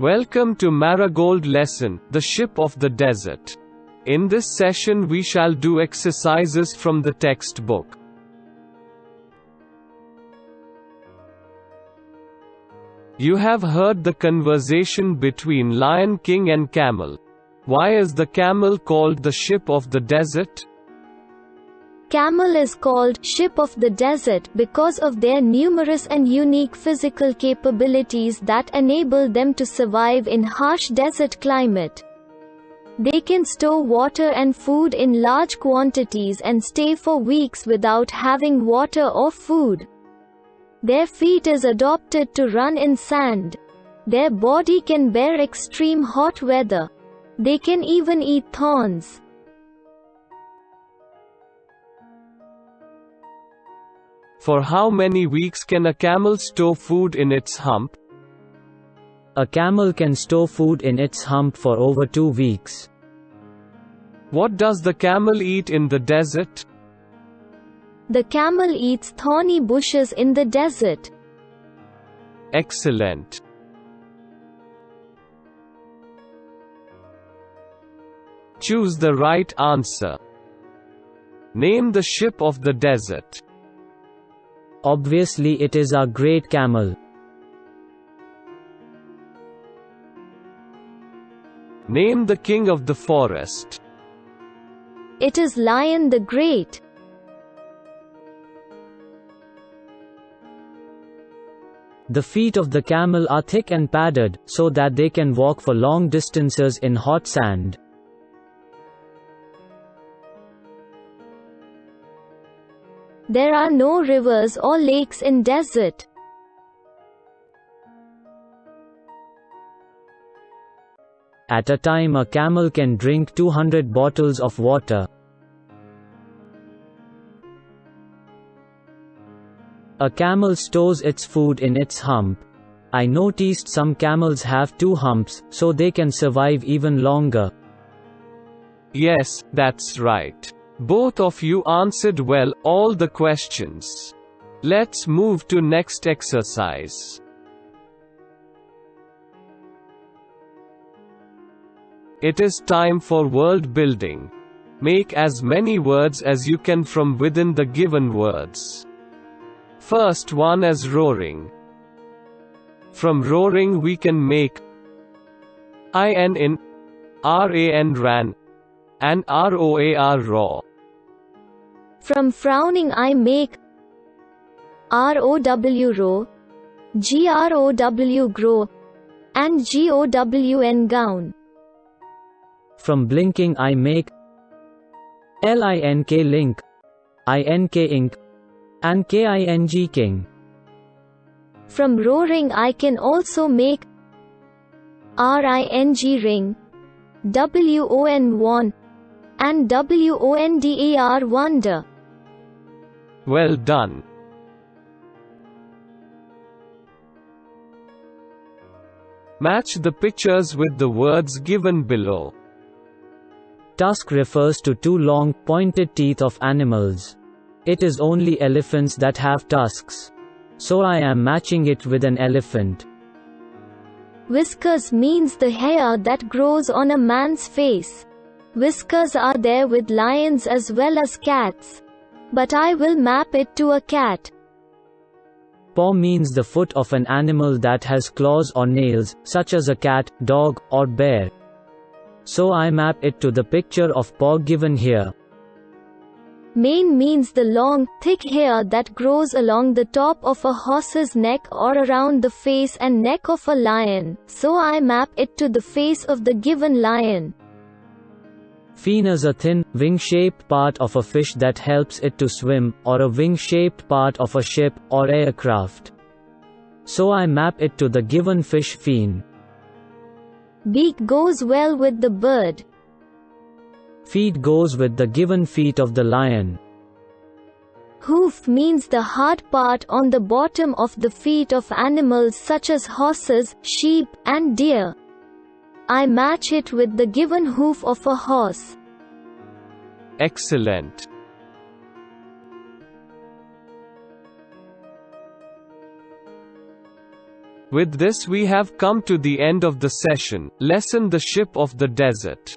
Welcome to Marigold Lesson, the Ship of the Desert. In this session we shall do exercises from the textbook. You have heard the conversation between Lion King and Camel. Why is the camel called the ship of the desert? Camel is called ship of the desert because of their numerous and unique physical capabilities that enable them to survive in harsh desert climate. They can store water and food in large quantities and stay for weeks without having water or food. Their feet is adapted to run in sand. Their body can bear extreme hot weather. They can even eat thorns. For how many weeks can a camel store food in its hump? A camel can store food in its hump for over 2 weeks. What does the camel eat in the desert? The camel eats thorny bushes in the desert. Excellent. Choose the right answer. Name the ship of the desert. Obviously it is our great camel. Name the king of the forest. It is Lion the Great. The feet of the camel are thick and padded, so that they can walk for long distances in hot sand. There are no rivers or lakes in desert. At a time a camel can drink 200 bottles of water. A camel stores its food in its hump. I noticed some camels have 2 humps, so they can survive even longer. Yes, that's right. Both of you answered well all the questions. Let's move to next exercise. It is time for word building. Make as many words as you can from within the given words. First one is roaring. From roaring we can make in, ran ran, and roar raw. From frowning I make row row, grow grow, and gown gown. From blinking I make link link, ink ink, and king king. From roaring I can also make ring ring, won and wondar wonder. Well done. Match the pictures with the words given below. Tusk refers to 2 long, pointed teeth of animals. It is only elephants that have tusks. So I am matching it with an elephant. Whiskers means the hair that grows on a man's face. Whiskers are there with lions as well as cats. But I will map it to a cat. Paw means the foot of an animal that has claws or nails, such as a cat, dog, or bear. So I map it to the picture of paw given here. Mane means the long, thick hair that grows along the top of a horse's neck or around the face and neck of a lion, so I map it to the face of the given lion. Fin is a thin, wing-shaped part of a fish that helps it to swim, or a wing-shaped part of a ship, or aircraft. So I map it to the given fish fin. Beak goes well with the bird. Feet goes with the given feet of the lion. Hoof means the hard part on the bottom of the feet of animals such as horses, sheep, and deer. I match it with the given hoof of a horse. Excellent. With this we have come to the end of the session, lesson The Ship of the Desert.